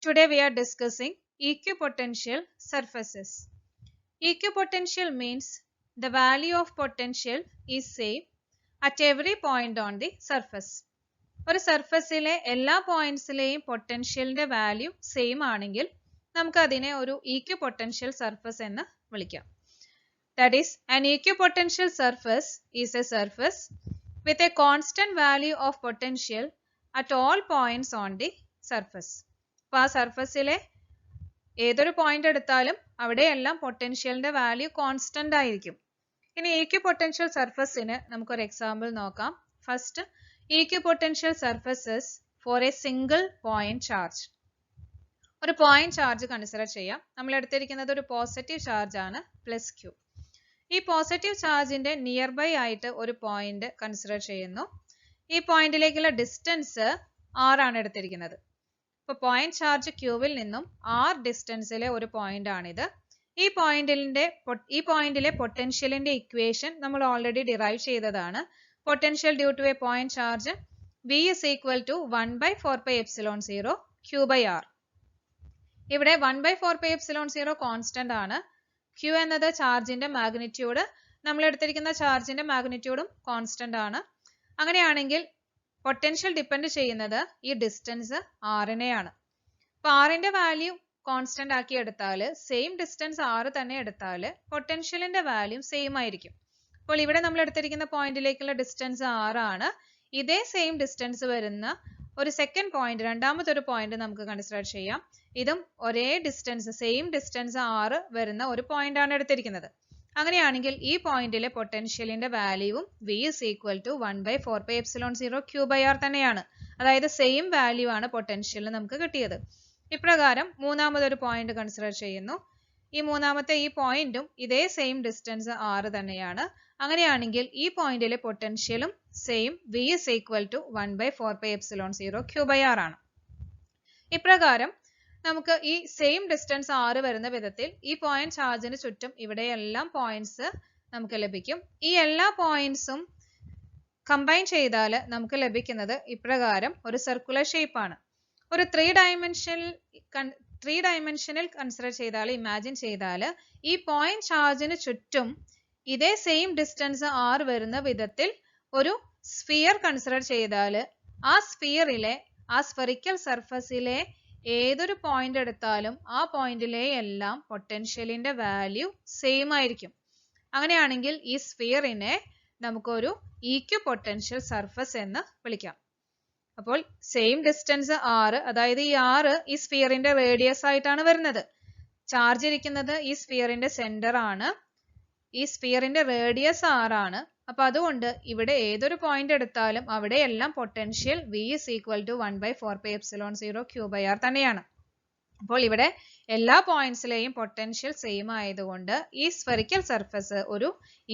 Today we are discussing equipotential surfaces. Equipotential means the value of potential is same at every point on the surface. ഒരു സർഫസിലെ എല്ലാ പോയിന്റ്സിലെയും പൊട്ടൻഷ്യലിന്റെ value same ആണെങ്കിൽ നമുക്ക് അതിനെ ഒരു equipotential surface എന്ന് വിളിക്കാം. That is, an equipotential surface is a surface with a constant value of potential at all points on the surface. അപ്പോൾ ആ സർഫസിലെ ഏതൊരു പോയിന്റ് എടുത്താലും അവിടെയെല്ലാം പൊട്ടൻഷ്യലിന്റെ വാല്യൂ കോൺസ്റ്റന്റ് ആയിരിക്കും. ഇനി equipotential സർഫസിന് നമുക്കൊരു എക്സാമ്പിൾ നോക്കാം. First, equipotential surfaces for a single point charge. ഒരു പോയിന്റ് ചാർജ് കൺസിഡർ ചെയ്യാം. നമ്മൾ എടുത്തിരിക്കുന്നത് ഒരു പോസിറ്റീവ് ചാർജ് ആണ്, പ്ലസ് ക്യൂ. ഈ പോസിറ്റീവ് ചാർജിന്റെ നിയർ ബൈ ആയിട്ട് ഒരു പോയിന്റ് കൺസിഡർ ചെയ്യുന്നു. ഈ പോയിന്റിലേക്കുള്ള ഡിസ്റ്റൻസ് r ആണ് എടുത്തിരിക്കുന്നത്. അപ്പോൾ പോയിന്റ് ചാർജ് ക്യൂവിൽ നിന്നും r ഡിസ്റ്റൻസിലെ ഒരു പോയിന്റ് ആണിത്. ഈ പോയിന്റിലെ പൊട്ടൻഷ്യലിന്റെ ഇക്വേഷൻ നമ്മൾ ഓൾറെഡി ഡിറൈവ് ചെയ്തതാണ്. Potential due to a point charge V is equal to 1 by 4 pi epsilon 0 Q by R. ഇവിടെ 1 by 4 pi epsilon 0 കോൺസ്റ്റന്റ് ആണ്. Q എന്നത് ചാർജിന്റെ മാഗ്നിറ്റ്യൂഡ്, നമ്മൾ എടുത്തിരിക്കുന്ന ചാർജിന്റെ മാഗ്നിറ്റ്യൂഡും കോൺസ്റ്റന്റ് ആണ്. അങ്ങനെയാണെങ്കിൽ പൊട്ടൻഷ്യൽ ഡിപ്പെൻഡ് ചെയ്യുന്നത് ഈ ഡിസ്റ്റൻസ് r നെയാണ്. അപ്പോൾ r ന്റെ വാല്യൂ കോൺസ്റ്റന്റ് ആക്കി എടുത്താൽ, സെയിം ഡിസ്റ്റൻസ് r തന്നെ എടുത്താൽ പൊട്ടൻഷ്യലിന്റെ വാല്യൂ സെയിം ആയിരിക്കും. അപ്പോൾ ഇവിടെ നമ്മൾ എടുത്തിരിക്കുന്ന പോയിന്റിലേക്കുള്ള ഡിസ്റ്റൻസ് r ആണ്. ഇതേ സെയിം ഡിസ്റ്റൻസ് വരുന്ന ഒരു സെക്കൻഡ് പോയിന്റ്, രണ്ടാമത്തെ ഒരു പോയിന്റ് നമുക്ക് കൺസിഡർ ചെയ്യാം. ഇതും ഒരേ ഡിസ്റ്റൻസ്, സെയിം ഡിസ്റ്റൻസ് r വരുന്ന ഒരു പോയിന്റ് ആണ് എടുത്തിരിക്കുന്നത്. അങ്ങനെയാണെങ്കിൽ ഈ പോയിന്റിലെ പൊട്ടൻഷ്യലിന്റെ വാല്യൂവും V is equal to 1 by 4 pi epsilon 0 Q by R തന്നെയാണ്. അതായത് സെയിം വാല്യൂ ആണ് പൊട്ടൻഷ്യലിന് നമുക്ക് കിട്ടിയത്. ഇപ്രകാരം മൂന്നാമതൊരു പോയിന്റ് കൺസിഡർ ചെയ്യുന്നു. ഈ മൂന്നാമത്തെ ഈ പോയിന്റും ഇതേ സെയിം ഡിസ്റ്റൻസ് r തന്നെയാണ്. അങ്ങനെയാണെങ്കിൽ ഈ പോയിന്റിലെ പൊട്ടൻഷ്യലും same V is equal to 1 by 4 pi epsilon 0 Q by R ആണ്. ഇപ്രകാരം നമുക്ക് ഈ സെയിം ഡിസ്റ്റൻസ് r വരുന്ന വിധത്തിൽ ഈ പോയിന്റ് ചാർജിന് ചുറ്റും ഇവിടെയെല്ലാം പോയിന്റ്സ് നമുക്ക് ലഭിക്കും. ഈ എല്ലാ പോയിന്റ്സും കമ്പൈൻ ചെയ്താൽ നമുക്ക് ലഭിക്കുന്നത് ഇപ്രകാരം ഒരു സർക്കുലർ ഷേപ്പ് ആണ്. ഒരു ത്രീ ഡയമെൻഷനിൽ കൺസിഡർ ചെയ്താൽ, ഇമാജിൻ ചെയ്താൽ, ഈ പോയിന്റ് ചാർജിന് ചുറ്റും ഇതേ സെയിം ഡിസ്റ്റൻസ് r വരുന്ന വിധത്തിൽ ഒരു സ്ഫിയർ കൺസിഡർ ചെയ്താൽ, ആ സ്ഫിയറിലെ, ആ സ്ഫെറിക്കൽ സർഫസിലെ ഏതൊരു പോയിന്റ് എടുത്താലും ആ പോയിന്റിലെ എല്ലാം പൊട്ടൻഷ്യലിന്റെ വാല്യൂ സെയിം ആയിരിക്കും. അങ്ങനെയാണെങ്കിൽ ഈ സ്ഫിയറിനെ നമുക്കൊരു equipotential സർഫസ് എന്ന് വിളിക്കാം. അപ്പോൾ സെയിം ഡിസ്റ്റൻസ് r, അതായത് ഈ r ഈ സ്ഫിയറിന്റെ റേഡിയസ് ആയിട്ടാണ് വരുന്നത്. ചാർജ് ഇരിക്കുന്നത് ഈ സ്ഫിയറിന്റെ സെന്റർ ആണ്. ഈ സ്ഫിയറിന്റെ റേഡിയസ് r ആണ്. അപ്പൊ അതുകൊണ്ട് ഇവിടെ ഏതൊരു പോയിന്റ് എടുത്താലും അവിടെ എല്ലാം potential V is equal to 1 by 4 pi epsilon 0 Q by R തന്നെയാണ്. അപ്പോൾ ഇവിടെ എല്ലാ പോയിന്റ്സിലെയും പൊട്ടൻഷ്യൽ സെയിം ആയതുകൊണ്ട് ഈ സ്ഫെറിക്കൽ സർഫസ് ഒരു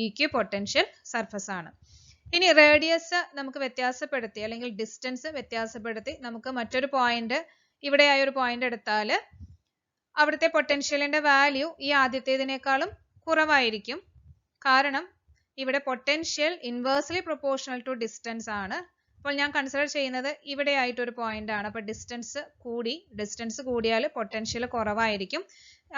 equipotential സർഫസ് ആണ്. ഇനി റേഡിയസ് നമുക്ക് വ്യത്യാസപ്പെടുത്തി, അല്ലെങ്കിൽ ഡിസ്റ്റൻസ് വ്യത്യാസപ്പെടുത്തി നമുക്ക് മറ്റൊരു പോയിന്റ്, ഇവിടെയായ ഒരു പോയിന്റ് എടുത്താൽ അവിടുത്തെ പൊട്ടൻഷ്യലിന്റെ വാല്യൂ ഈ ആദ്യത്തേതിനേക്കാളും കുറവായിരിക്കും. കാരണം ഇവിടെ potential inversely proportional to distance ആണ്. അപ്പോൾ ഞാൻ കൺസിഡർ ചെയ്യുന്നത് ഇവിടെ ആയിട്ടൊരു പോയിന്റ് ആണ്. അപ്പോൾ ഡിസ്റ്റൻസ് കൂടിയാൽ പൊട്ടൻഷ്യൽ കുറവായിരിക്കും.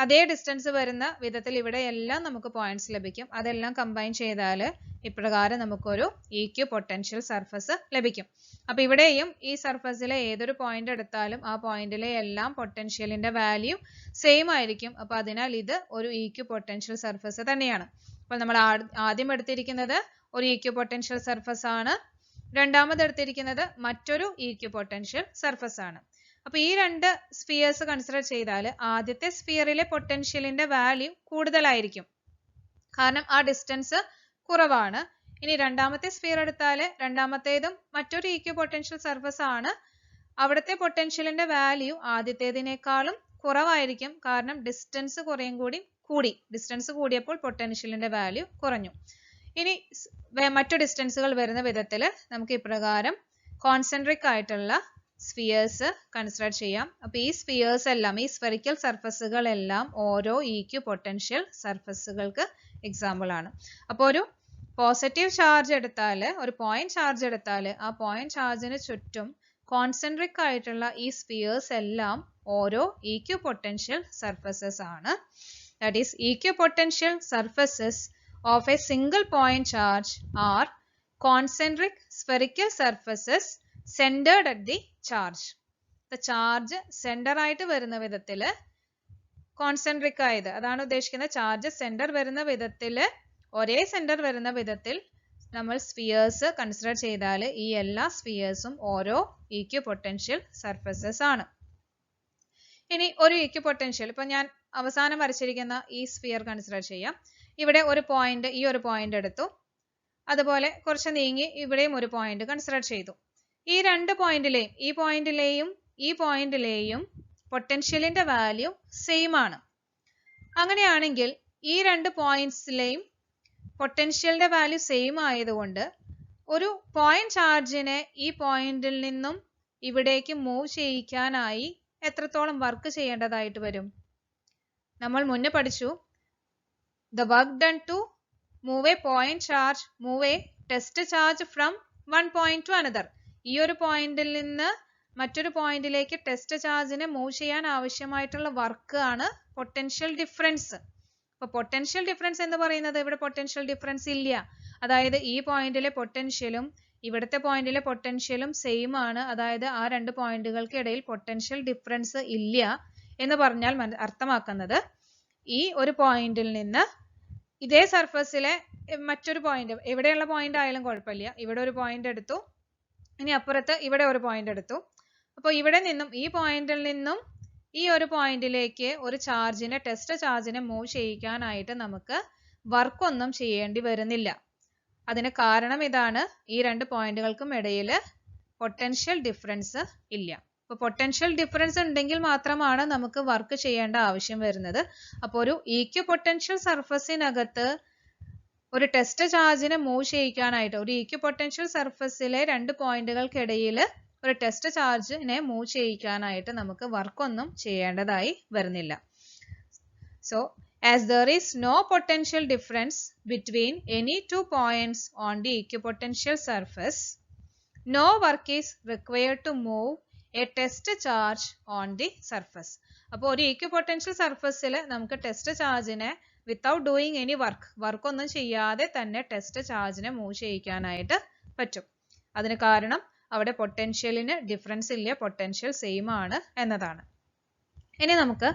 അതേ ഡിസ്റ്റൻസ് വരുന്ന വിധത്തിൽ ഇവിടെ എല്ലാം നമുക്ക് പോയിന്റ്സ് ലഭിക്കും. അതെല്ലാം കമ്പൈൻ ചെയ്താൽ ഇപ്രകാരം നമുക്കൊരു equipotential സർഫസ് ലഭിക്കും. അപ്പൊ ഇവിടെയും ഈ സർഫസിലെ ഏതൊരു പോയിന്റ് എടുത്താലും ആ പോയിന്റിലെ എല്ലാം പൊട്ടൻഷ്യലിന്റെ വാല്യൂ സെയിം ആയിരിക്കും. അപ്പൊ അതിനാൽ ഇത് ഒരു equipotential സർഫസ് തന്നെയാണ്. അപ്പോൾ നമ്മൾ ആദ്യം എടുത്തിരിക്കുന്നത് ഒരു equipotential സർഫസ് ആണ്. രണ്ടാമത് എടുത്തിരിക്കുന്നത് മറ്റൊരു equipotential സർഫസ് ആണ്. അപ്പൊ ഈ രണ്ട് സ്ഫിയേഴ്സ് കൺസിഡർ ചെയ്താൽ ആദ്യത്തെ സ്ഫിയറിലെ പൊട്ടൻഷ്യലിന്റെ വാല്യൂ കൂടുതലായിരിക്കും, കാരണം ആ ഡിസ്റ്റൻസ് കുറവാണ്. ഇനി രണ്ടാമത്തെ സ്ഫിയർ എടുത്താൽ രണ്ടാമത്തേതും മറ്റൊരു equipotential സർഫസ് ആണ്. അവിടുത്തെ പൊട്ടൻഷ്യലിന്റെ വാല്യൂ ആദ്യത്തേതിനേക്കാളും കുറവായിരിക്കും, കാരണം ഡിസ്റ്റൻസ് ഡിസ്റ്റൻസ് കൂടിയപ്പോൾ പൊട്ടൻഷ്യലിന്റെ വാല്യൂ കുറഞ്ഞു. ഇനി മറ്റു ഡിസ്റ്റൻസുകൾ വരുന്ന വിധത്തിൽ നമുക്ക് ഇപ്രകാരം കോൺസെൻട്രിക് ആയിട്ടുള്ള സ്ഫിയേഴ്സ് കൺസിഡർ ചെയ്യാം. അപ്പൊ ഈ സ്ഫിയേഴ്സ് എല്ലാം, ഈ സ്ഫെറിക്കൽ സർഫസുകളെല്ലാം ഓരോ equipotential സർഫസുകൾക്ക് എക്സാമ്പിൾ ആണ്. അപ്പോൾ ഒരു പോസിറ്റീവ് ചാർജ് എടുത്താൽ, ഒരു പോയിന്റ് ചാർജ് എടുത്താൽ ആ പോയിന്റ് ചാർജിന് ചുറ്റും കോൺസെൻട്രിക് ആയിട്ടുള്ള ഈ സ്ഫിയേഴ്സ് എല്ലാം ഓരോ ഇക്വിപൊട്ടൻഷ്യൽ സർഫസസ് ആണ്. That is equipotential surfaces of a single point charge are concentric spherical surfaces centered at the charge. The charge center ആയിട്ട് വരുന്ന വിധത്തിൽ കോൺസെൻട്രിക് ആയത് അതാണ് ഉദ്ദേശിക്കുന്നത്. ചാർജ് സെന്റർ വരുന്ന വിധത്തിൽ ഒരേ സെന്റർ വരുന്ന വിധത്തിൽ നമ്മൾ സ്ഫിയേഴ്സ് കൺസിഡർ ചെയ്താൽ ഈ എല്ലാ സ്ഫിയേഴ്സും ഓരോ ഇക്വിപൊട്ടൻഷ്യൽ സർഫസസ് ആണ്. ഇനി ഒരു ഇക്വിപൊട്ടൻഷ്യൽ ഇപ്പൊ ഞാൻ അവസാനം വരച്ചിരിക്കുന്ന ഈ സ്ഫിയർ കൺസിഡർ ചെയ്യാം. ഇവിടെ ഒരു പോയിന്റ്, ഈ ഒരു പോയിന്റ് എടുത്തു. അതുപോലെ കുറച്ച് നീങ്ങി ഇവിടെയും ഒരു പോയിന്റ് കൺസിഡർ ചെയ്തു. ഈ രണ്ട് പോയിന്റിലെയും ഈ പോയിന്റിലെയും പൊട്ടൻഷ്യലിന്റെ വാല്യൂ സെയിം ആണ്. അങ്ങനെയാണെങ്കിൽ ഈ രണ്ട് പോയിന്റ്സിലെയും പൊട്ടൻഷ്യലിന്റെ വാല്യൂ സെയിം ആയതുകൊണ്ട് ഒരു പോയിന്റ് ചാർജിനെ ഈ പോയിന്റിൽ നിന്നും ഇവിടേക്ക് മൂവ് ചെയ്യിക്കാനായി എത്രത്തോളം വർക്ക് ചെയ്യേണ്ടതായിട്ട് വരും? നമ്മൾ മുന്നേ പഠിച്ചു, the work done to move a point charge, move a test charge from one point to another. ഈ ഒരു പോയിന്റിൽ നിന്ന് മറ്റൊരു പോയിന്റിലേക്ക് ടെസ്റ്റ് ചാർജിനെ മൂവ് ചെയ്യാൻ ആവശ്യമായിട്ടുള്ള വർക്ക് ആണ് പൊട്ടൻഷ്യൽ ഡിഫറൻസ്. അപ്പൊ പൊട്ടൻഷ്യൽ ഡിഫറൻസ് എന്ന് പറയുന്നത് ഇവിടെ പൊട്ടൻഷ്യൽ ഡിഫറൻസ് ഇല്ല. അതായത് ഈ പോയിന്റിലെ പൊട്ടൻഷ്യലും ഇവിടുത്തെ പോയിന്റിലെ പൊട്ടൻഷ്യലും സെയിം ആണ്. അതായത് ആ രണ്ട് പോയിന്റുകൾക്ക് ഇടയിൽ പൊട്ടൻഷ്യൽ ഡിഫറൻസ് ഇല്ല എന്ന് പറഞ്ഞാൽ അർത്ഥമാക്കുന്നത് ഈ ഒരു പോയിന്റിൽ നിന്ന് ഇതേ സർഫസിലെ മറ്റൊരു പോയിന്റ്, എവിടെയുള്ള പോയിന്റ് ആയാലും കുഴപ്പമില്ല, ഇവിടെ ഒരു പോയിന്റ് എടുത്തു, ഇനി അപ്പുറത്ത് ഇവിടെ ഒരു പോയിന്റ് എടുത്തു. അപ്പോൾ ഇവിടെ നിന്നും ഈ പോയിന്റിൽ നിന്നും ഈ ഒരു പോയിന്റിലേക്ക് ഒരു ചാർജിനെ, ടെസ്റ്റ് ചാർജിനെ മൂവ് ചെയ്യിക്കാനായിട്ട് നമുക്ക് വർക്ക് ഒന്നും ചെയ്യേണ്ടി വരുന്നില്ല. അതിന് കാരണം ഇതാണ്, ഈ രണ്ട് പോയിന്റുകൾക്കും ഇടയിൽ പൊട്ടൻഷ്യൽ ഡിഫറൻസ് ഇല്ല. അപ്പോൾ പൊട്ടൻഷ്യൽ ഡിഫറൻസ് ഉണ്ടെങ്കിൽ മാത്രമാണ് നമുക്ക് വർക്ക് ചെയ്യേണ്ട ആവശ്യം വരുന്നത്. അപ്പോൾ ഒരു ഇക്വിപൊട്ടൻഷ്യൽ സർഫസിനകത്ത് ഒരു ടെസ്റ്റ് ചാർജിനെ മൂവ് ചെയ്യിക്കാനായിട്ട്, ഒരു ഇക്വിപൊട്ടൻഷ്യൽ സർഫസിലെ രണ്ട് പോയിന്റുകൾക്കിടയിൽ ഒരു ടെസ്റ്റ് ചാർജിനെ മൂവ് ചെയ്യിക്കാനായിട്ട് നമുക്ക് വർക്ക് ഒന്നും ചെയ്യേണ്ടതായി വരുന്നില്ല. So as there is no potential difference between any two points on the equipotential surface, no work is required to move a test charge on the surface. അപ്പോൾ ഒരു equipotential സർഫസിൽ നമുക്ക് test ചാർജിനെ without doing any work ഒന്നും ചെയ്യാതെ തന്നെ test ചാർജിനെ move ചെയ്യിക്കാനായിട്ട് പറ്റും. അതിന് കാരണം അവിടെ പൊട്ടൻഷ്യലിന് ഡിഫറൻസ് ഇല്ല, പൊട്ടൻഷ്യൽ സെയിം ആണ് എന്നതാണ്. ഇനി നമുക്ക്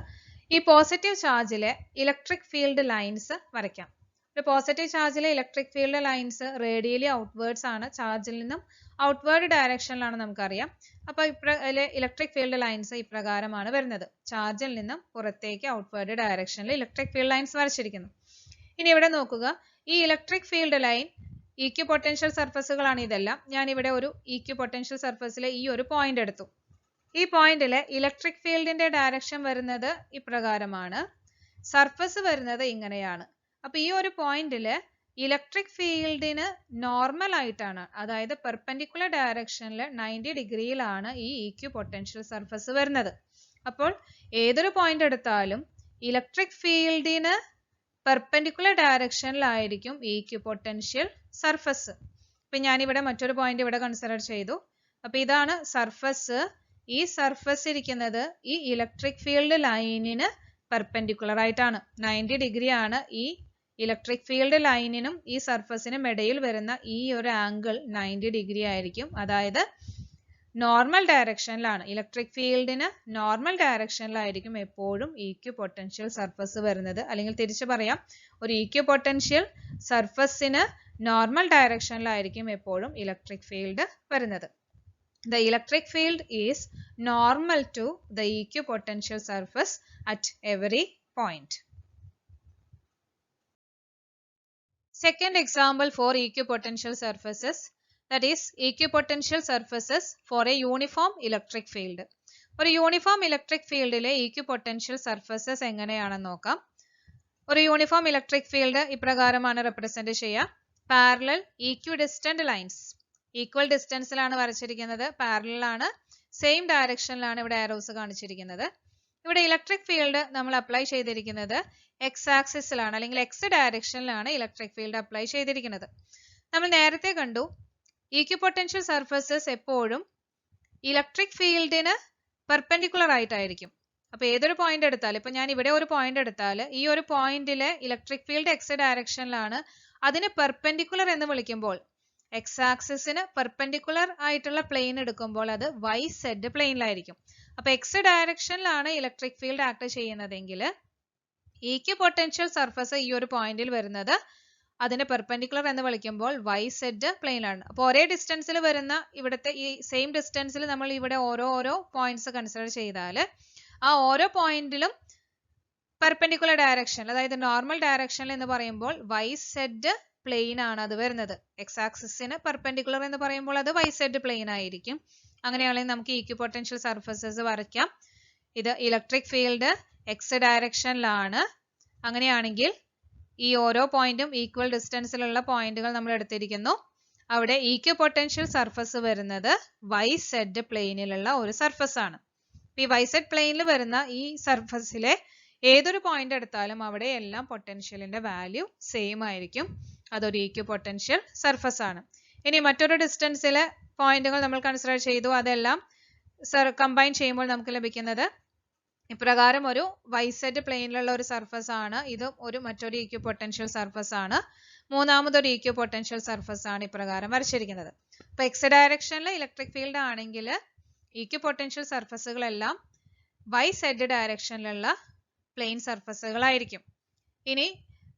ഈ പോസിറ്റീവ് ചാർജിലെ ഇലക്ട്രിക് ഫീൽഡ് ലൈൻസ് വരയ്ക്കാം. ഒരു പോസിറ്റീവ് ചാർജിലെ electric field lines radially outwards ആണ്, ചാർജിൽ നിന്നും ഔട്ട്വേർഡ് ഡയറക്ഷനിലാണ് നമുക്കറിയാം. അപ്പൊ ഇലക്ട്രിക് ഫീൽഡ് ലൈൻസ് ഇപ്രകാരമാണ് വരുന്നത്. ചാർജിൽ നിന്നും പുറത്തേക്ക് ഔട്ട്വേർഡ് ഡയറക്ഷനിൽ ഇലക്ട്രിക് ഫീൽഡ് ലൈൻസ് വരച്ചിരിക്കുന്നു. ഇനി ഇവിടെ നോക്കുക, ഈ ഇലക്ട്രിക് ഫീൽഡ് ലൈൻ ഇക്വിപൊട്ടൻഷ്യൽ സർഫസുകളാണ് ഇതെല്ലാം. ഞാൻ ഇവിടെ ഒരു ഇക്വിപൊട്ടൻഷ്യൽ സർഫസിലെ ഈ ഒരു പോയിന്റ് എടുത്തു. ഈ പോയിന്റിലെ ഇലക്ട്രിക് ഫീൽഡിന്റെ ഡയറക്ഷൻ വരുന്നത് ഇപ്രകാരമാണ്, സർഫസ് വരുന്നത് ഇങ്ങനെയാണ്. അപ്പൊ ഈ ഒരു പോയിന്റില് ഇലക്ട്രിക് ഫീൽഡിന് നോർമൽ ആയിട്ടാണ്, അതായത് പെർപെൻഡിക്കുലർ ഡയറക്ഷനിൽ 90 ഡിഗ്രിയിലാണ് ഈ ഇക്വിപൊട്ടൻഷ്യൽ സർഫസ് വരുന്നത്. അപ്പോൾ ഏതൊരു പോയിന്റ് എടുത്താലും ഇലക്ട്രിക് ഫീൽഡിന് പെർപെൻഡിക്കുലർ ഡയറക്ഷനിലായിരിക്കും ഈ ഇക്വിപൊട്ടൻഷ്യൽ സർഫസ്. ഇപ്പൊ ഞാനിവിടെ മറ്റൊരു പോയിന്റ് ഇവിടെ കൺസിഡർ ചെയ്തു. അപ്പൊ ഇതാണ് സർഫസ്. ഈ സർഫസ് ഇരിക്കുന്നത് ഈ ഇലക്ട്രിക് ഫീൽഡ് ലൈനിന് പെർപെൻഡിക്കുലർ ആയിട്ടാണ്. 90 ഡിഗ്രി ആണ് ഈ ഇലക്ട്രിക് ഫീൽഡ് ലൈനിനും ഈ സർഫസിനും ഇടയിൽ വരുന്ന ഈ ഒരു ആംഗിൾ 90 ഡിഗ്രി ആയിരിക്കും. അതായത് നോർമൽ ഡയറക്ഷനിലാണ്, ഇലക്ട്രിക് ഫീൽഡിന് നോർമൽ ഡയറക്ഷനിലായിരിക്കും എപ്പോഴും ഇക്വിപൊട്ടൻഷ്യൽ സർഫസ് വരുന്നത്. അല്ലെങ്കിൽ തിരിച്ചു പറയാം, ഒരു ഇക്വിപൊട്ടൻഷ്യൽ സർഫസിന് നോർമൽ ഡയറക്ഷനിലായിരിക്കും എപ്പോഴും ഇലക്ട്രിക് ഫീൽഡ് വരുന്നത്. The electric field is normal to the equipotential surface at every point. Second example for equipotential surfaces, that is equipotential surfaces for a uniform electric field. ഒരു uniform electric ഫീൽഡിലെ equipotential surfaces എങ്ങനെയാണെന്ന് നോക്കാം. ഒരു uniform electric field ഇപ്രകാരമാണ് represent ചെയ്യുക. Parallel ഈക്വിഡിസ്റ്റന്റ് lines, equal ഡിസ്റ്റൻസിലാണ് വരച്ചിരിക്കുന്നത്, parallel ആണ്, same ഡയറക്ഷനിലാണ് ഇവിടെ arrows കാണിച്ചിരിക്കുന്നത്. ഇവിടെ ഇലക്ട്രിക് ഫീൽഡ് നമ്മൾ അപ്ലൈ ചെയ്തിരിക്കുന്നത് എക്സ് ആക്സിസിലാണ്, അല്ലെങ്കിൽ എക്സ് ഡയറക്ഷനിലാണ് ഇലക്ട്രിക് ഫീൽഡ് അപ്ലൈ ചെയ്തിരിക്കുന്നത്. നമ്മൾ നേരത്തെ കണ്ടു ഇക്വിപൊട്ടൻഷ്യൽ സർഫസസ് എപ്പോഴും ഇലക്ട്രിക് ഫീൽഡിന് പെർപെൻഡിക്കുലർ ആയിട്ടായിരിക്കും. അപ്പൊ ഏതൊരു പോയിന്റ് എടുത്താൽ, ഇപ്പൊ ഞാൻ ഇവിടെ ഒരു പോയിന്റ് എടുത്താൽ ഈ ഒരു പോയിന്റിലെ ഇലക്ട്രിക് ഫീൽഡ് എക്സ് ഡയറക്ഷനിലാണ്. അതിന് പെർപെൻഡിക്കുലർ എന്ന് വിളിക്കുമ്പോൾ എക്സ് ആക്സിസിന് പെർപെൻഡിക്കുലർ ആയിട്ടുള്ള പ്ലെയിൻ എടുക്കുമ്പോൾ അത് വൈ സെഡ് പ്ലെയിനിലായിരിക്കും. അപ്പൊ എക്സ് ഡയറക്ഷനിലാണ് ഇലക്ട്രിക് ഫീൽഡ് ആക്ട് ചെയ്യുന്നതെങ്കിൽ ഈക്വ പൊട്ടൻഷ്യൽ സർഫസ് ഈ ഒരു പോയിന്റിൽ വരുന്നത് അതിന് പെർപെൻഡിക്കുലർ എന്ന് വിളിക്കുമ്പോൾ വൈ സെഡ് പ്ലെയിനിലാണ്. അപ്പോൾ ഒരേ ഡിസ്റ്റൻസിൽ വരുന്ന ഇവിടുത്തെ ഈ സെയിം ഡിസ്റ്റൻസിൽ നമ്മൾ ഇവിടെ ഓരോ പോയിന്റ്സ് കൺസിഡർ ചെയ്താൽ ആ ഓരോ പോയിന്റിലും പെർപെൻഡിക്കുലർ ഡയറക്ഷൻ, അതായത് നോർമൽ ഡയറക്ഷനിൽ എന്ന് പറയുമ്പോൾ വൈ സെഡ് പ്ലെയിൻ ആണ് അത് വരുന്നത്. എക്സ് ആക്സിസിന് പെർപെൻഡിക്കുലർ എന്ന് പറയുമ്പോൾ അത് വൈ സെഡ് പ്ലെയിൻ ആയിരിക്കും. അങ്ങനെയാണെങ്കിൽ നമുക്ക് ഈക്വ പൊട്ടൻഷ്യൽ സർഫസസ് വരയ്ക്കാം. ഇത് ഇലക്ട്രിക് ഫീൽഡ് എക്സ് ഡയറക്ഷനിലാണ്. അങ്ങനെയാണെങ്കിൽ ഈ ഓരോ പോയിന്റും ഈക്വൽ ഡിസ്റ്റൻസിലുള്ള പോയിന്റുകൾ നമ്മൾ എടുത്തിരിക്കുന്നു. അവിടെ ഈക്വ പൊട്ടൻഷ്യൽ സർഫസ് വരുന്നത് വൈ സെഡ് പ്ലെയിനിലുള്ള ഒരു സർഫസ് ആണ്. ഈ വൈ സെഡ് പ്ലെയിനിൽ വരുന്ന ഈ സർഫസിലെ ഏതൊരു പോയിന്റ് എടുത്താലും അവിടെ എല്ലാം പൊട്ടൻഷ്യലിന്റെ വാല്യൂ സെയിം ആയിരിക്കും. അതൊരു ഈക്വ പൊട്ടൻഷ്യൽ സർഫസ് ആണ്. ഇനി മറ്റൊരു ഡിസ്റ്റൻസിലെ പോയിന്റുകൾ നമ്മൾ കൺസിഡർ ചെയ്തു. അതെല്ലാം കമ്പൈൻ ചെയ്യുമ്പോൾ നമുക്ക് ലഭിക്കുന്നത് ഇപ്രകാരം ഒരു വൈ സെഡ് പ്ലെയിനിലുള്ള ഒരു സർഫസ് ആണ്. ഇത് മറ്റൊരു ഈക്വ പൊട്ടൻഷ്യൽ സർഫസ് ആണ്. മൂന്നാമതൊരു ഈക്വ പൊട്ടൻഷ്യൽ സർഫസ് ആണ് ഇപ്രകാരം വരച്ചിരിക്കുന്നത്. അപ്പൊ എക്സ് ഡയറക്ഷനിൽ ഇലക്ട്രിക് ഫീൽഡ് ആണെങ്കിൽ ഈക്വ പൊട്ടൻഷ്യൽ സർഫസുകളെല്ലാം വൈ സെഡ് ഡയറക്ഷനിലുള്ള പ്ലെയിൻ സർഫസുകളായിരിക്കും. ഇനി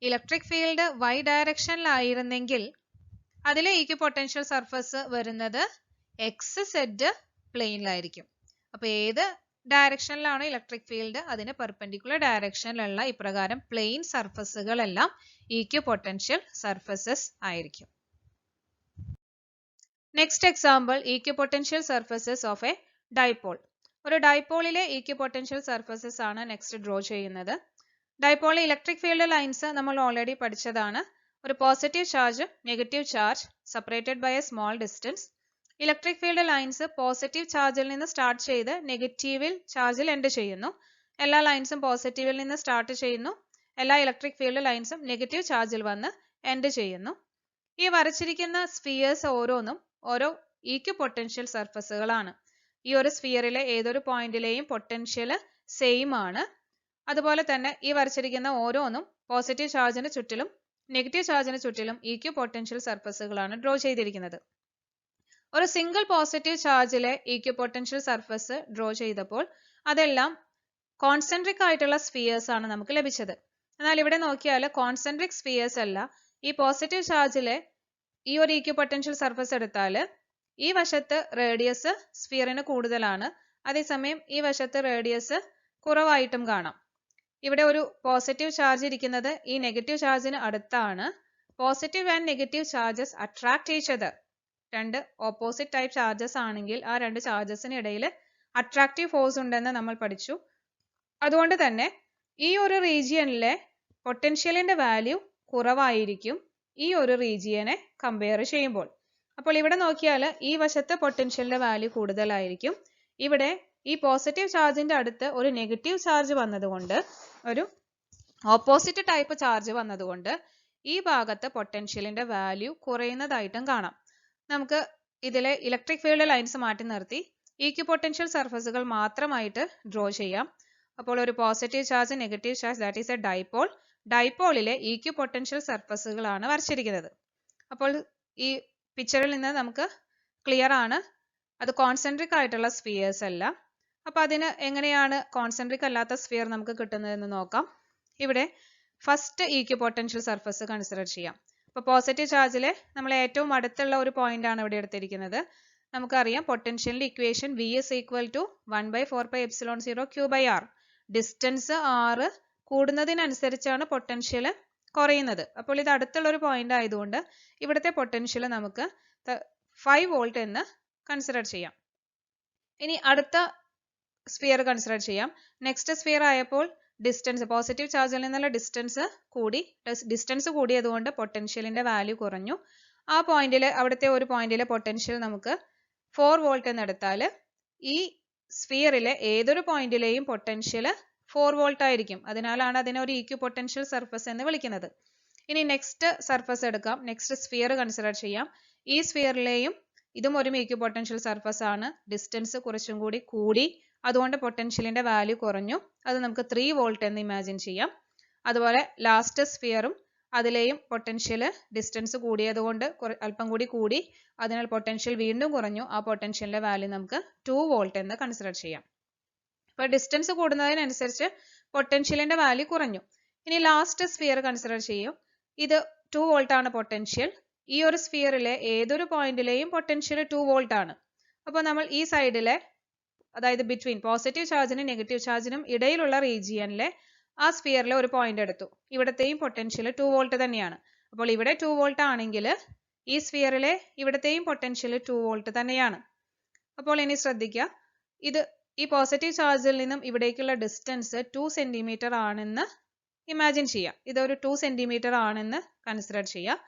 ഇലക്ട്രിക് ഫീൽഡ് വൈ ഡയറക്ഷനിലായിരുന്നെങ്കിൽ അതിലെ ഈക്വ പൊട്ടൻഷ്യൽ സർഫസ് വരുന്നത് എക്സ് സെഡ് പ്ലെയിനിലായിരിക്കും. അപ്പൊ ഏത് ഡയറക്ഷനിലാണ് ഇലക്ട്രിക് ഫീൽഡ് അതിന് പെർപെൻഡിക്കുലർ ഡയറക്ഷനിലുള്ള ഇപ്രകാരം പ്ലെയിൻ സർഫസുകളെല്ലാം ഈക്വ പൊട്ടൻഷ്യൽ സർഫസസ് ആയിരിക്കും. Next example equipotential surfaces of a dipole. ഒരു ഡൈപോളിലെ ഈക്വ പൊട്ടൻഷ്യൽ സർഫസസ് ആണ് നെക്സ്റ്റ് ഡ്രോ ചെയ്യുന്നത്. ഡൈപോളിലെ ഇലക്ട്രിക് ഫീൽഡ് ലൈൻസ് നമ്മൾ ഓൾറെഡി പഠിച്ചതാണ്. ഒരു positive charge, negative charge separated by a small distance. Electric field lines positive ചാർജിൽ നിന്ന് സ്റ്റാർട്ട് ചെയ്ത് നെഗറ്റീവിൽ ചാർജിൽ എൻഡ് ചെയ്യുന്നു. എല്ലാ ലൈൻസും പോസിറ്റീവിൽ നിന്ന് സ്റ്റാർട്ട് ചെയ്യുന്നു. എല്ലാ ഇലക്ട്രിക് ഫീൽഡ് ലൈൻസും നെഗറ്റീവ് ചാർജിൽ വന്ന് എൻഡ് ചെയ്യുന്നു. ഈ വരച്ചിരിക്കുന്ന സ്ഫിയേഴ്സ് ഓരോന്നും ഓരോ ഈക്വ പൊട്ടൻഷ്യൽ സർഫസുകളാണ്. ഈ ഒരു സ്ഫിയറിലെ ഏതൊരു പോയിന്റിലെയും പൊട്ടൻഷ്യൽ സെയിം ആണ്. അതുപോലെ തന്നെ ഈ വരച്ചിരിക്കുന്ന ഓരോന്നും പോസിറ്റീവ് ചാർജിന് ചുറ്റിലും നെഗറ്റീവ് ചാർജിന് ചുറ്റിലും ഈക്വ പൊട്ടൻഷ്യൽ സർഫസുകളാണ് ഡ്രോ ചെയ്തിരിക്കുന്നത്. ഒരു സിംഗിൾ പോസിറ്റീവ് ചാർജിലെ ഈക്വ പൊട്ടൻഷ്യൽ സർഫസ് ഡ്രോ ചെയ്തപ്പോൾ അതെല്ലാം കോൺസെൻട്രിക് ആയിട്ടുള്ള സ്ഫിയേഴ്സ് ആണ് നമുക്ക് ലഭിച്ചത്. എന്നാൽ ഇവിടെ നോക്കിയാൽ കോൺസെൻട്രിക് സ്ഫിയേഴ്സ് അല്ല. ഈ പോസിറ്റീവ് ചാർജിലെ ഈ ഒരു ഈക്വ പൊട്ടൻഷ്യൽ സർഫസ് എടുത്താൽ ഈ വശത്ത് റേഡിയസ് സ്ഫിയറിന് കൂടുതലാണ്, അതേസമയം ഈ വശത്ത് റേഡിയസ് കുറവായിട്ടും കാണാം. ഇവിടെ ഒരു പോസിറ്റീവ് ചാർജ് ഇരിക്കുന്നത് ഈ നെഗറ്റീവ് ചാർജിന് അടുത്താണ്. Positive and negative charges attract each other. രണ്ട് ഓപ്പോസിറ്റ് ടൈപ്പ് ചാർജസ് ആണെങ്കിൽ ആ രണ്ട് ചാർജസിന് ഇടയിൽ അട്രാക്റ്റീവ് ഫോഴ്സ് ഉണ്ടെന്ന് നമ്മൾ പഠിച്ചു. അതുകൊണ്ട് തന്നെ ഈ ഒരു റീജിയനിലെ പൊട്ടൻഷ്യലിന്റെ വാല്യൂ കുറവായിരിക്കും ഈ ഒരു റീജിയനെ കമ്പയർ ചെയ്യുമ്പോൾ. അപ്പോൾ ഇവിടെ നോക്കിയാൽ ഈ വശത്ത് പൊട്ടൻഷ്യലിന്റെ വാല്യൂ കൂടുതലായിരിക്കും. ഇവിടെ ഈ പോസിറ്റീവ് ചാർജിന്റെ അടുത്ത് ഒരു നെഗറ്റീവ് ചാർജ് വന്നതുകൊണ്ട്, ഒരു ഓപ്പോസിറ്റ് ടൈപ്പ് ചാർജ് വന്നതുകൊണ്ട് ഈ ഭാഗത്ത് പൊട്ടൻഷ്യലിന്റെ വാല്യൂ കുറയുന്നതായിട്ടും കാണാം. നമുക്ക് ഇതിലെ ഇലക്ട്രിക് ഫീൽഡ് ലൈൻസ് മാറ്റി നിർത്തി ഈക്വ പൊട്ടൻഷ്യൽ സർഫസുകൾ മാത്രമായിട്ട് ഡ്രോ ചെയ്യാം. അപ്പോൾ ഒരു positive charge, negative charge, that is a dipole. ഡൈപോളിലെ ഈക്വ പൊട്ടൻഷ്യൽ സർഫസുകളാണ് വരച്ചിരിക്കുന്നത്. അപ്പോൾ ഈ പിക്ചറിൽ നിന്ന് നമുക്ക് ക്ലിയർ ആണ് അത് കോൺസെൻട്രിക് ആയിട്ടുള്ള സ്ഫിയേഴ്സ് അല്ല. അപ്പൊ അതിന് എങ്ങനെയാണ് കോൺസെൻട്രിക് അല്ലാത്ത സ്ഫിയർ നമുക്ക് കിട്ടുന്നതെന്ന് നോക്കാം. ഇവിടെ ഫസ്റ്റ് ഈക്വ പൊട്ടൻഷ്യൽ സർഫസ് കൺസിഡർ ചെയ്യാം. അപ്പോൾ പോസിറ്റീവ് ചാർജിലെ നമ്മൾ ഏറ്റവും അടുത്തുള്ള ഒരു പോയിന്റ് ആണ് ഇവിടെ എടുത്തിരിക്കുന്നത്. നമുക്കറിയാം പൊട്ടൻഷ്യലിന്റെ equation V is equal to 1/4πε0 Q/r. Distance r കൂടുന്നതിനനുസരിച്ചാണ് പൊട്ടൻഷ്യൽ കുറയുന്നത്. അപ്പോൾ ഇത് അടുത്തുള്ള ഒരു പോയിന്റ് ആയതുകൊണ്ട് ഇവിടുത്തെ പൊട്ടൻഷ്യൽ നമുക്ക് 5 വോൾട്ട് എന്ന് കൺസിഡർ ചെയ്യാം. ഇനി അടുത്ത സ്ഫിയർ കൺസിഡർ ചെയ്യാം. നെക്സ്റ്റ് സ്ഫിയർ ആയപ്പോൾ ഡിസ്റ്റൻസ്, പോസിറ്റീവ് ചാർജിൽ നിന്നുള്ള ഡിസ്റ്റൻസ് കൂടിയതുകൊണ്ട് പൊട്ടൻഷ്യലിന്റെ വാല്യൂ കുറഞ്ഞു. ആ പോയിന്റിലെ അവിടുത്തെ ഒരു പോയിന്റിലെ പൊട്ടൻഷ്യൽ നമുക്ക് 4 വോൾട്ട് എന്ന് എടുത്താൽ ഈ സ്ഫിയറിലെ ഏതൊരു പോയിന്റിലെയും പൊട്ടൻഷ്യൽ 4 വോൾട്ട് ആയിരിക്കും. അതിനാലാണ് അതിനെ ഒരു ഈക്വ പൊട്ടൻഷ്യൽ സർഫസ് എന്ന് വിളിക്കുന്നത്. ഇനി നെക്സ്റ്റ് സർഫസ് എടുക്കാം. നെക്സ്റ്റ് സ്ഫിയർ കൺസിഡർ ചെയ്യാം. ഈ സ്ഫിയറിലെയും ഇതും ഒരു ഇക്വിപൊട്ടൻഷ്യൽ സർഫസ് ആണ്. ഡിസ്റ്റൻസ് കുറച്ചും കൂടി കൂടി, അതുകൊണ്ട് പൊട്ടൻഷ്യലിന്റെ വാല്യൂ കുറഞ്ഞു. അത് നമുക്ക് 3 വോൾട്ട് എന്ന് ഇമാജിൻ ചെയ്യാം. അതുപോലെ ലാസ്റ്റ് സ്ഫിയറും അതിലെയും പൊട്ടൻഷ്യൽ ഡിസ്റ്റൻസ് കൂടിയതുകൊണ്ട് അല്പം കൂടി കൂടി, അതിനാൽ പൊട്ടൻഷ്യൽ വീണ്ടും കുറഞ്ഞു. ആ പൊട്ടൻഷ്യലിന്റെ വാല്യൂ നമുക്ക് 2 വോൾട്ട് എന്ന് കൺസിഡർ ചെയ്യാം. അപ്പോൾ ഡിസ്റ്റൻസ് കൂടുന്നതിനനുസരിച്ച് പൊട്ടൻഷ്യലിന്റെ വാല്യൂ കുറഞ്ഞു. ഇനി ലാസ്റ്റ് സ്ഫിയർ കൺസിഡർ ചെയ്യും. ഇത് 2 വോൾട്ട് ആണ് പൊട്ടൻഷ്യൽ. ഈ ഒരു സ്ഫിയറിലെ ഏതൊരു പോയിന്റിലെയും പൊട്ടൻഷ്യൽ 2 വോൾട്ട് ആണ്. അപ്പോൾ നമ്മൾ ഈ സൈഡിലെ, അതായത് ബിറ്റ്വീൻ പോസിറ്റീവ് ചാർജിനും നെഗറ്റീവ് ചാർജിനും ഇടയിലുള്ള റീജിയനിലെ ആ സ്ഫിയറിലെ ഒരു പോയിന്റ് എടുത്തു. ഇവിടത്തെയും പൊട്ടൻഷ്യൽ 2 വോൾട്ട് തന്നെയാണ്. അപ്പോൾ ഇവിടെ 2 വോൾട്ട് ആണെങ്കിൽ ഈ സ്ഫിയറിലെ ഇവിടത്തെയും പൊട്ടൻഷ്യൽ 2 വോൾട്ട് തന്നെയാണ്. അപ്പോൾ ഇനി ശ്രദ്ധിക്കുക, ഇത് ഈ പോസിറ്റീവ് ചാർജിൽ നിന്നും ഇവിടേക്കുള്ള ഡിസ്റ്റൻസ് 2 സെന്റിമീറ്റർ ആണെന്ന് ഇമാജിൻ ചെയ്യാം. ഇതൊരു 2 സെന്റിമീറ്റർ ആണെന്ന് കൺസിഡർ ചെയ്യാം.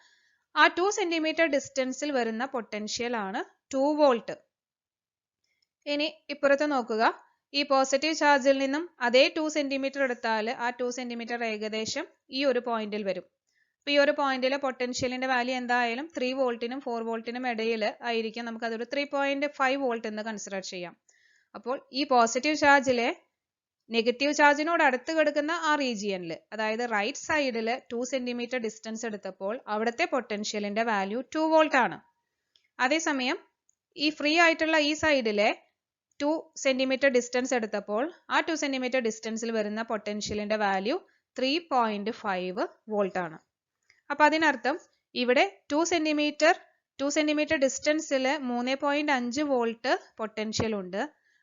ആ 2 സെന്റിമീറ്റർ ഡിസ്റ്റൻസിൽ വരുന്ന പൊട്ടൻഷ്യൽ ആണ് 2 വോൾട്ട്. ഇനി ഇപ്പുറത്ത് നോക്കുക, ഈ പോസിറ്റീവ് ചാർജിൽ നിന്നും അതേ 2 സെന്റിമീറ്റർ എടുത്താൽ ആ 2 സെന്റിമീറ്റർ ഏകദേശം ഈ ഒരു പോയിന്റിൽ വരും. അപ്പോൾ ഈ ഒരു പോയിന്റിലെ പൊട്ടൻഷ്യലിന്റെ വാല്യൂ എന്തായാലും 3 വോൾട്ടിനും 4 വോൾട്ടിനും ഇടയിൽ ആയിരിക്കും. നമുക്ക് അതൊരു 3.5 വോൾട്ട് എന്ന് കൺസിഡർ ചെയ്യാം. അപ്പോൾ ഈ പോസിറ്റീവ് ചാർജിലെ നെഗറ്റീവ് ചാർജിനോട് അടുത്ത് കിടക്കുന്ന ആ റീജിയനിൽ, അതായത് റൈറ്റ് സൈഡിൽ 2 സെന്റിമീറ്റർ ഡിസ്റ്റൻസ് എടുത്തപ്പോൾ അവിടുത്തെ പൊട്ടൻഷ്യലിന്റെ വാല്യൂ 2 വോൾട്ട് ആണ്. അതേസമയം ഈ ഫ്രീ ആയിട്ടുള്ള ഈ സൈഡിലെ 2 സെന്റിമീറ്റർ ഡിസ്റ്റൻസ് എടുത്തപ്പോൾ ആ 2 സെന്റിമീറ്റർ ഡിസ്റ്റൻസിൽ വരുന്ന പൊട്ടൻഷ്യലിന്റെ വാല്യൂ 3.5 വോൾട്ട് ആണ്. അപ്പൊ അതിനർത്ഥം ഇവിടെ 2 സെന്റിമീറ്റർ ഡിസ്റ്റൻസിൽ 3.5 വോൾട്ട് പൊട്ടൻഷ്യൽ ഉണ്ട്.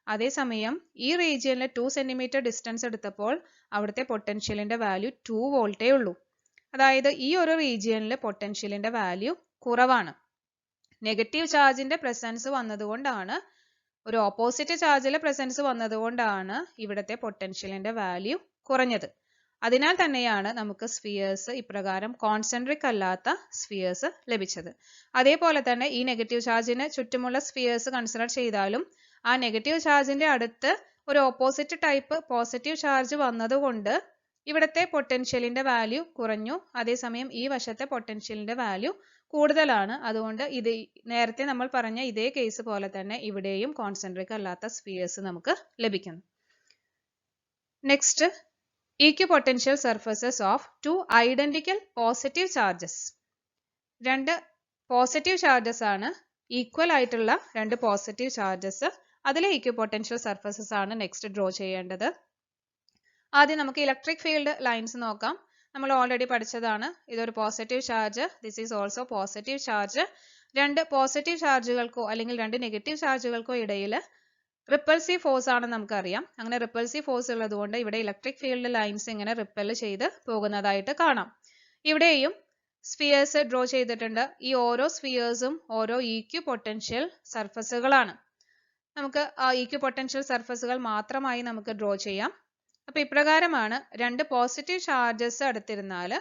അതേസമയം ഈ റീജിയനിലെ 2 സെന്റിമീറ്റർ ഡിസ്റ്റൻസ് എടുത്തപ്പോൾ അവിടുത്തെ പൊട്ടൻഷ്യലിന്റെ വാല്യൂ 2 വോൾട്ടേ ഉള്ളൂ. അതായത് ഈ ഒരു റീജിയനിൽ പൊട്ടൻഷ്യലിന്റെ വാല്യൂ കുറവാണ്. നെഗറ്റീവ് ചാർജിന്റെ പ്രസൻസ് വന്നതുകൊണ്ടാണ്, ഒരു ഓപ്പോസിറ്റ് ചാർജിലെ പ്രസൻസ് വന്നതുകൊണ്ടാണ് ഇവിടുത്തെ പൊട്ടൻഷ്യലിന്റെ വാല്യൂ കുറഞ്ഞത്. അതിനാൽ തന്നെയാണ് നമുക്ക് സ്ഫിയേഴ്സ് ഇപ്രകാരം കോൺസെൻട്രിക് അല്ലാത്ത സ്ഫിയേഴ്സ് ലഭിച്ചത്. അതേപോലെ തന്നെ ഈ നെഗറ്റീവ് ചാർജിന് ചുറ്റുമുള്ള സ്ഫിയേഴ്സ് കൺസിഡർ ചെയ്താലും ആ നെഗറ്റീവ് ചാർജിന്റെ അടുത്ത് ഒരു ഓപ്പോസിറ്റ് ടൈപ്പ് പോസിറ്റീവ് ചാർജ് വന്നതുകൊണ്ട് ഇവിടുത്തെ പൊട്ടൻഷ്യലിന്റെ വാല്യൂ കുറഞ്ഞു. അതേസമയം ഈ വശത്തെ പൊട്ടൻഷ്യലിന്റെ വാല്യൂ കൂടുതലാണ്. അതുകൊണ്ട് ഇത് നേരത്തെ നമ്മൾ പറഞ്ഞ ഇതേ കേസ് പോലെ തന്നെ ഇവിടെയും കോൺസെൻട്രിക് അല്ലാത്ത സ്ഫിയേഴ്സ് നമുക്ക് ലഭിക്കുന്നു. Next, equipotential surfaces of 2 identical positive charges. 2 positive charges ആണ്, ഈക്വൽ ആയിട്ടുള്ള 2 പോസിറ്റീവ് ചാർജസ്. അതിലെ ഇക്വിപൊട്ടൻഷ്യൽ സർഫസസ് ആണ് നെക്സ്റ്റ് ഡ്രോ ചെയ്യേണ്ടത്. ആദ്യം നമുക്ക് ഇലക്ട്രിക് ഫീൽഡ് ലൈൻസ് നോക്കാം. നമ്മൾ ഓൾറെഡി പഠിച്ചതാണ്. ഇതൊരു positive charge, this is also positive charge. 2 positive ചാർജുകൾക്കോ അല്ലെങ്കിൽ 2 നെഗറ്റീവ് ചാർജുകൾക്കോ ഇടയിൽ റിപ്പൾസീവ് ഫോഴ്സ് ആണെന്ന് നമുക്കറിയാം. അങ്ങനെ റിപ്പൾസീവ് ഫോഴ്സ് ഉള്ളതുകൊണ്ട് ഇവിടെ ഇലക്ട്രിക് ഫീൽഡ് ലൈൻസ് ഇങ്ങനെ റിപ്പൽ ചെയ്ത് പോകുന്നതായിട്ട് കാണാം. ഇവിടെയും സ്ഫിയേഴ്സ് ഡ്രോ ചെയ്തിട്ടുണ്ട്. ഈ ഓരോ സ്ഫിയേഴ്സും ഓരോ ഇക്വിപൊട്ടൻഷ്യൽ സർഫസുകളാണ്. നമുക്ക് ആ ഇക്വിപൊട്ടൻഷ്യൽ സർഫസുകൾ മാത്രമായി നമുക്ക് ഡ്രോ ചെയ്യാം. അപ്പൊ ഇപ്രകാരമാണ് 2 പോസിറ്റീവ് ചാർജസ് എടുത്തിരുന്നാൽ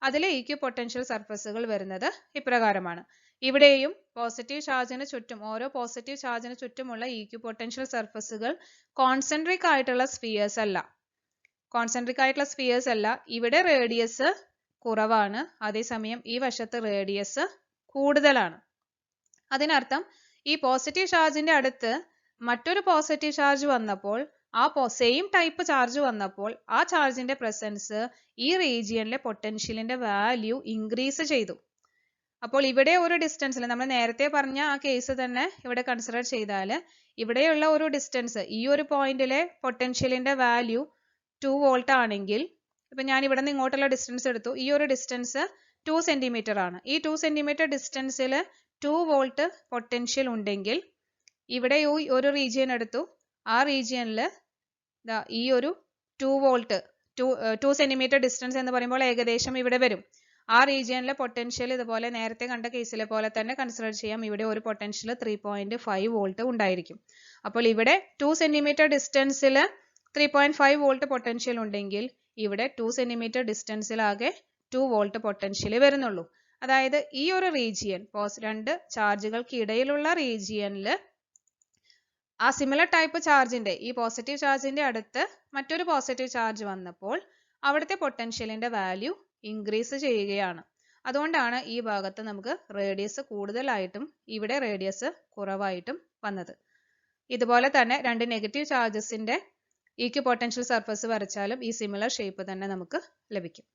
അതിലെ ഇക്വിപൊട്ടൻഷ്യൽ സർഫസുകൾ വരുന്നത് ഇപ്രകാരമാണ്. ഇവിടെയും പോസിറ്റീവ് ചാർജിന് ചുറ്റും, ഓരോ പോസിറ്റീവ് ചാർജിന് ചുറ്റുമുള്ള ഇക്വിപൊട്ടൻഷ്യൽ സർഫസുകൾ കോൺസെൻട്രിക് ആയിട്ടുള്ള സ്ഫിയേഴ്സ് അല്ല. കോൺസെൻട്രിക് ആയിട്ടുള്ള സ്ഫിയേഴ്സ് അല്ല. ഇവിടെ റേഡിയസ് കുറവാണ്, അതേസമയം ഈ വശത്ത് റേഡിയസ് കൂടുതലാണ്. അതിനർത്ഥം ഈ പോസിറ്റീവ് ചാർജിന്റെ അടുത്ത് മറ്റൊരു പോസിറ്റീവ് ചാർജ് വന്നപ്പോൾ, ആ സെയിം ടൈപ്പ് ചാർജ് വന്നപ്പോൾ ആ ചാർജിന്റെ പ്രസൻസ് ഈ റീജിയനിലെ പൊട്ടൻഷ്യലിന്റെ വാല്യൂ ഇൻക്രീസ് ചെയ്തു. അപ്പോൾ ഇവിടെ ഒരു ഡിസ്റ്റൻസിൽ, നമ്മൾ നേരത്തെ പറഞ്ഞ ആ കേസ് തന്നെ ഇവിടെ കൺസിഡർ ചെയ്താൽ ഇവിടെയുള്ള ഒരു ഡിസ്റ്റൻസ്, ഈ ഒരു പോയിന്റിലെ പൊട്ടൻഷ്യലിന്റെ വാല്യൂ 2 വോൾട്ട് ആണെങ്കിൽ, ഇപ്പൊ ഞാൻ ഇവിടെ നിന്ന് ഇങ്ങോട്ടുള്ള ഡിസ്റ്റൻസ് എടുത്തു. ഈ ഒരു ഡിസ്റ്റൻസ് 2 സെന്റിമീറ്റർ ആണ്. ഈ 2 സെന്റിമീറ്റർ ഡിസ്റ്റൻസിൽ 2 വോൾട്ട് പൊട്ടൻഷ്യൽ ഉണ്ടെങ്കിൽ ഇവിടെ ഒരു റീജിയൻ എടുത്തു. ആ റീജിയനിൽ ഈ ഒരു 2 വോൾട്ട് 2 സെന്റിമീറ്റർ ഡിസ്റ്റൻസ് എന്ന് പറയുമ്പോൾ ഏകദേശം ഇവിടെ വരും. ആ റീജിയനിലെ പൊട്ടൻഷ്യൽ ഇതുപോലെ നേരത്തെ കണ്ട കേസിലെ പോലെ തന്നെ കൺസിഡർ ചെയ്യാം. ഇവിടെ ഒരു പൊട്ടൻഷ്യൽ 3.5 വോൾട്ട് ഉണ്ടായിരിക്കും. അപ്പോൾ ഇവിടെ 2 സെന്റിമീറ്റർ ഡിസ്റ്റൻസിൽ 3.5 വോൾട്ട് പൊട്ടൻഷ്യൽ ഉണ്ടെങ്കിൽ ഇവിടെ 2 സെന്റിമീറ്റർ ഡിസ്റ്റൻസിലാകെ 2 വോൾട്ട് പൊട്ടൻഷ്യൽ വരുന്നുള്ളൂ. അതായത് ഈ ഒരു റീജിയൻ, 2 ചാർജുകൾക്ക് ഇടയിലുള്ള റീജിയനിൽ ആ സിമിലർ ടൈപ്പ് ചാർജിന്റെ, ഈ പോസിറ്റീവ് ചാർജിന്റെ അടുത്ത് മറ്റൊരു പോസിറ്റീവ് ചാർജ് വന്നപ്പോൾ അവിടുത്തെ പൊട്ടൻഷ്യലിന്റെ വാല്യൂ ഇൻക്രീസ് ചെയ്യുകയാണ്. അതുകൊണ്ടാണ് ഈ ഭാഗത്ത് നമുക്ക് റേഡിയസ് കൂടുതലായിട്ടും ഇവിടെ റേഡിയസ് കുറവായിട്ടും വന്നത്. ഇതുപോലെ തന്നെ രണ്ട് നെഗറ്റീവ് ചാർജസിന്റെ ഈക്വിപൊട്ടൻഷ്യൽ സർഫസ് വരച്ചാലും ഈ സിമിലർ ഷേപ്പ് തന്നെ നമുക്ക് ലഭിക്കും.